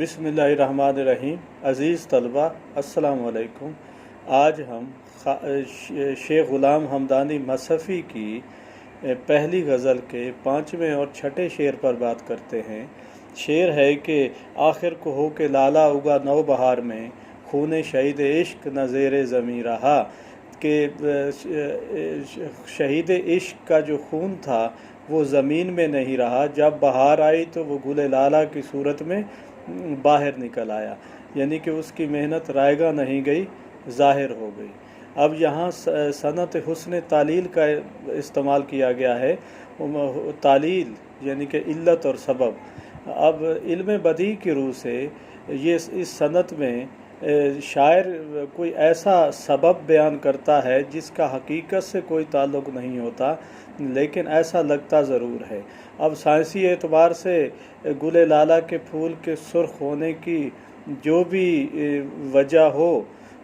बिस्मिल्लाहिर्रहमानिर्रहीम। अज़ीज़ तलबा अस्सलाम वालेकुम। आज हम शेख ग़ुलाम हमदानी मसफ़ी की पहली गज़ल के 5वें और 6ठे शेर पर बात करते हैं। शेर है कि आखिर को हो के लाला उगा नौ बहार में, खून शहीद इश्क न ज़ेरे ज़मीं रहा। कि शहीद इश्क का जो खून था वो ज़मीन में नहीं रहा, जब बहार आई तो वो गुले लाला की सूरत में बाहर निकल आया, यानी कि उसकी मेहनत रायगा नहीं गई, ज़ाहिर हो गई। अब यहाँ सनत हुस्न तालील का इस्तेमाल किया गया है। तालील यानी कि इल्लत और सबब। अब इल्म बदी की रूह से ये इस सनत में शायर कोई ऐसा सबब बयान करता है जिसका हकीकत से कोई ताल्लुक़ नहीं होता, लेकिन ऐसा लगता ज़रूर है। अब साइंसी एतबार से गुले लाला के फूल के सुर्ख होने की जो भी वजह हो,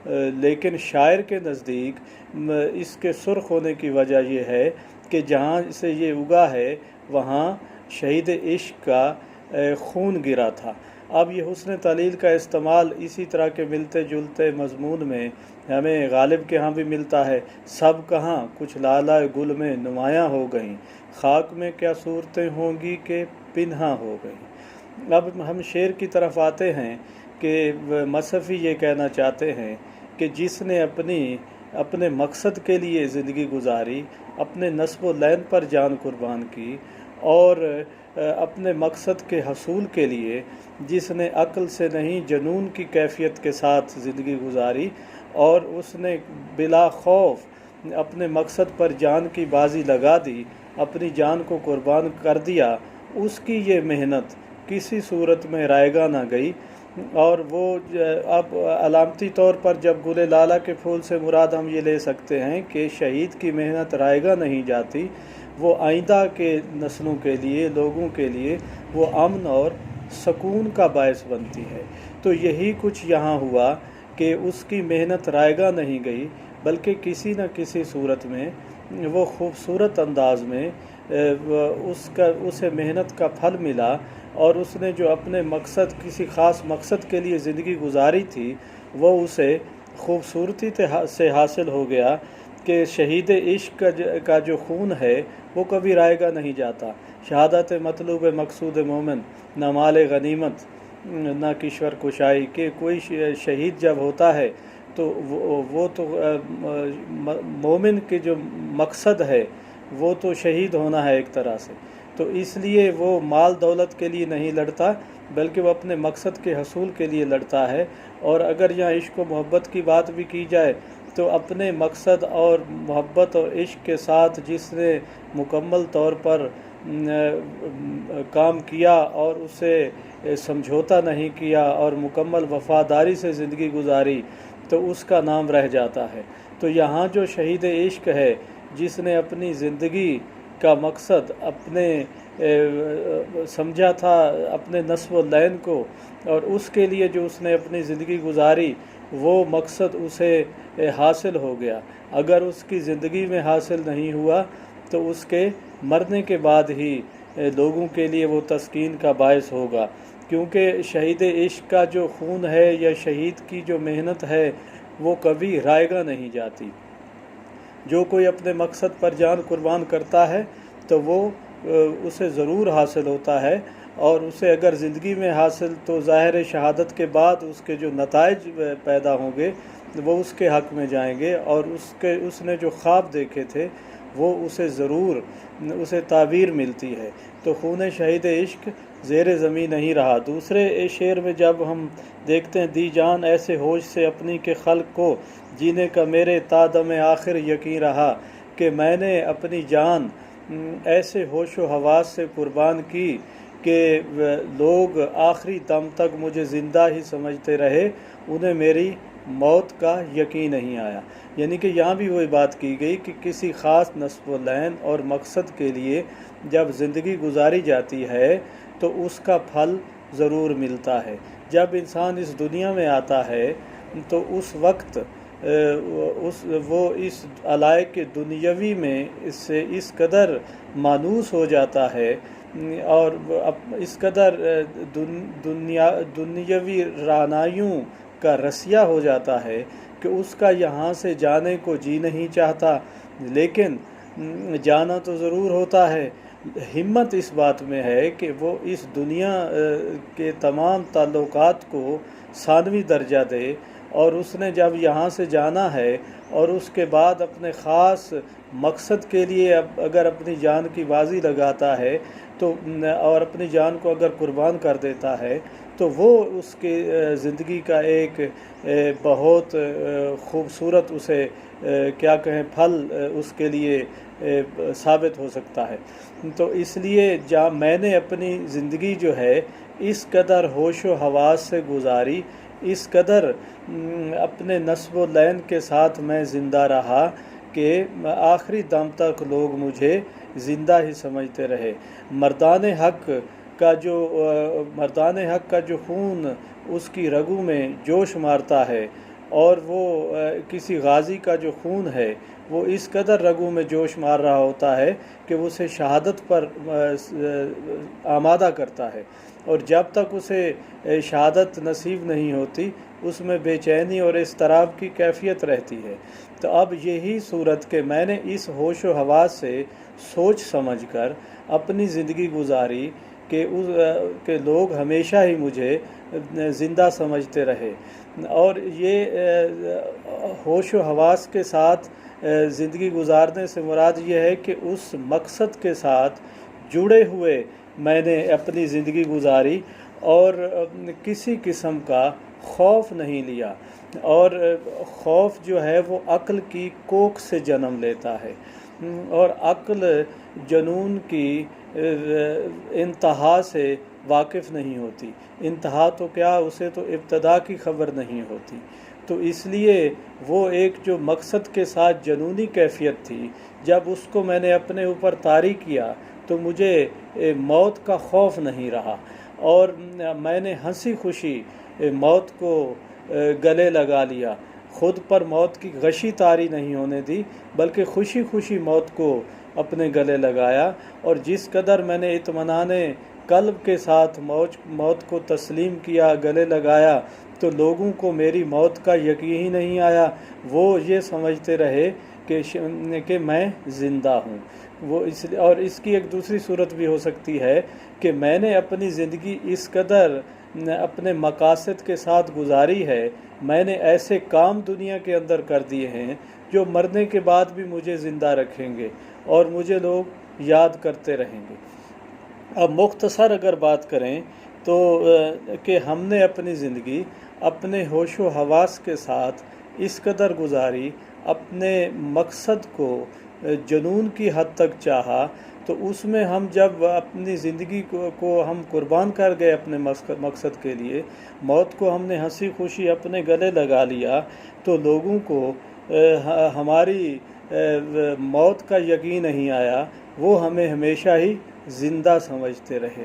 लेकिन शायर के नज़दीक इसके सुर्ख होने की वजह यह है कि जहाँ से ये उगा है वहाँ शहीद इश्क का खून गिरा था। अब ये हुस्न तालील का इस्तेमाल इसी तरह के मिलते जुलते मज़मून में हमें गालिब के यहाँ भी मिलता है। सब कहाँ कुछ लाला गुल में नुमायाँ हो गईं, खाक में क्या सूरतें होंगी कि पिन्हा हो गईं। अब हम शेर की तरफ आते हैं कि मसफ़ी ये कहना चाहते हैं कि जिसने अपने मकसद के लिए ज़िंदगी गुजारी, अपने नस्ब व लैन पर जान कुर्बान की और अपने मकसद के हसूल के लिए जिसने अक्ल से नहीं जनून की कैफियत के साथ ज़िंदगी गुजारी और उसने बिला खौफ अपने मकसद पर जान की बाजी लगा दी, अपनी जान को कुर्बान कर दिया, उसकी ये मेहनत किसी सूरत में रायगा ना गई। और वो अब अलामती तौर पर जब गुले लाला के फूल से मुराद हम ये ले सकते हैं कि शहीद की मेहनत रायगा नहीं जाती, वो आइंदा के नस्लों के लिए, लोगों के लिए वो अमन और सुकून का बायस बनती है। तो यही कुछ यहाँ हुआ कि उसकी मेहनत रायगा नहीं गई, बल्कि किसी न किसी सूरत में वो खूबसूरत अंदाज में उसे मेहनत का फल मिला और उसने जो अपने मकसद, किसी ख़ास मकसद के लिए ज़िंदगी गुजारी थी, वो उसे खूबसूरती से हासिल हो गया कि शहीद इश्क का जो खून है वो कभी रायगा नहीं जाता। शहादत मतलूब मकसूद मोमिन, न माल गनीमत न किश्वर कुशाई। के कोई शहीद जब होता है तो वो तो मोमिन के जो मकसद है वो तो शहीद होना है एक तरह से। तो इसलिए वो माल दौलत के लिए नहीं लड़ता, बल्कि वो अपने मकसद के हसूल के लिए लड़ता है। और अगर यहाँ इश्क व मोहब्बत की बात भी की जाए तो अपने मकसद और मोहब्बत और इश्क के साथ जिसने मुकम्मल तौर पर काम किया और उसे समझौता नहीं किया और मुकम्मल वफ़ादारी से ज़िंदगी गुजारी, तो उसका नाम रह जाता है। तो यहाँ जो शहीद इश्क है, जिसने अपनी ज़िंदगी का मकसद अपने समझा था अपने नस्ब व लैन को, और उसके लिए जो उसने अपनी ज़िंदगी गुजारी, वो मकसद उसे हासिल हो गया। अगर उसकी ज़िंदगी में हासिल नहीं हुआ तो उसके मरने के बाद ही लोगों के लिए वो तस्कीन का बायस होगा, क्योंकि शहीद इश्क का जो खून है या शहीद की जो मेहनत है वो कभी रायगा नहीं जाती। जो कोई अपने मकसद पर जान कुर्बान करता है तो वो उसे ज़रूर हासिल होता है, और उसे अगर ज़िंदगी में हासिल तो ज़ाहिर शहादत के बाद उसके जो नताइज पैदा होंगे वो उसके हक़ में जाएंगे, और उसने जो ख्वाब देखे थे वो उसे ज़रूर उसे ताबीर मिलती है। तो खून शहीद इश्क ज़ेरे ज़मीं नहीं रहा। दूसरे शेर में जब हम देखते हैं, दी जान ऐसे होश से अपनी के खल्क़ को, जीने का मेरे तादम आखिर यकीन रहा। कि मैंने अपनी जान ऐसे होश व हवास से कुर्बान की कि लोग आखिरी दम तक मुझे ज़िंदा ही समझते रहे, उन्हें मेरी मौत का यकीन नहीं आया। यानी कि यहाँ भी वही बात की गई कि किसी ख़ास नस्ब व लैन और मकसद के लिए जब ज़िंदगी गुजारी जाती है तो उसका फल ज़रूर मिलता है। जब इंसान इस दुनिया में आता है तो उस वक्त वो इस अलाइक दुनियावी में इससे इस कदर मानूस हो जाता है اور اس قدر دنیاوی رعنائیوں کا رسیا ہو جاتا ہے کہ اس کا یہاں سے جانے کو جی نہیں چاہتا، لیکن جانا تو ضرور ہوتا ہے۔ ہمت اس بات میں ہے کہ وہ اس دنیا کے تمام تعلقات کو ثانوی درجہ دے، اور اس نے جب یہاں سے جانا ہے اور اس کے بعد اپنے خاص مقصد کے لیے اگر اپنی جان کی بازی لگاتا ہے تو اور اپنی جان کو اگر قربان کر دیتا ہے تو وہ اس کی زندگی کا ایک بہت خوبصورت اسے کیا کہیں پھل اس کے لیے ثابت ہو سکتا ہے۔ تو اس لیے میں نے اپنی زندگی جو ہے اس قدر ہوش و حواس سے گزاری، اس قدر اپنے نصب و لین کے ساتھ میں زندہ رہا کہ آخری دم تک لوگ مجھے زندہ ہی سمجھتے رہے۔ مردان حق کا جو خون اس کی رگوں میں جوش مارتا ہے، اور وہ کسی غازی کا جو خون ہے وہ اس قدر رگوں میں جوش مار رہا ہوتا ہے کہ وہ اسے شہادت پر آمادہ کرتا ہے، اور جب تک اسے شہادت نصیب نہیں ہوتی اس میں بے چینی اور اضطراب کی کیفیت رہتی ہے۔ تو اب یہی صورت کہ میں نے اس ہوش و حواس سے سوچ سمجھ کر اپنی زندگی گزاری کہ لوگ ہمیشہ ہی مجھے زندہ سمجھتے رہے، اور یہ ہوش و حواس کے ساتھ زندگی گزارنے سے مراد یہ ہے کہ اس مقصد کے ساتھ جڑے ہوئے میں نے اپنی زندگی گزاری، اور کسی قسم کا خوف نہیں لیا، اور خوف جو ہے وہ عقل کی کوکھ سے جنم لیتا ہے، اور عقل جنون کی انتہا سے واقف نہیں ہوتی۔ انتہا تو کیا، اسے تو ابتدا کی خبر نہیں ہوتی۔ تو اس لیے وہ ایک جو مقصد کے ساتھ جنونی کیفیت تھی، جب اس کو میں نے اپنے اوپر طاری کیا تو مجھے موت کا خوف نہیں رہا، اور میں نے ہنسی خوشی موت کو گلے لگا لیا، خود پر موت کی غشی طاری نہیں ہونے دی، بلکہ خوشی خوشی موت کو اپنے گلے لگایا، اور جس قدر میں نے اطمینان قلب کے ساتھ موت کو تسلیم کیا، گلے لگایا، تو لوگوں کو میری موت کا یقین ہی نہیں آیا، وہ یہ سمجھتے رہے کہ میں زندہ ہوں۔ اور اس کی ایک دوسری صورت بھی ہو سکتی ہے کہ میں نے اپنی زندگی اس قدر اپنے مقاصد کے ساتھ گزاری ہے، میں نے ایسے کام دنیا کے اندر کر دیے ہیں جو مرنے کے بعد بھی مجھے زندہ رکھیں گے اور مجھے لوگ یاد کرتے رہیں گے۔ اب مختصر اگر بات کریں تو کہ ہم نے اپنی زندگی اپنے ہوش و حواس کے ساتھ اس قدر گزاری، اپنے مقصد کو جنون کی حد تک چاہا، تو اس میں ہم جب اپنی زندگی کو ہم قربان کر گئے اپنے مقصد کے لیے، موت کو ہم نے ہنسی خوشی اپنے گلے لگا لیا، تو لوگوں کو ہماری موت کا یقین نہیں آیا، وہ ہمیں ہمیشہ ہی زندہ سمجھتے رہے۔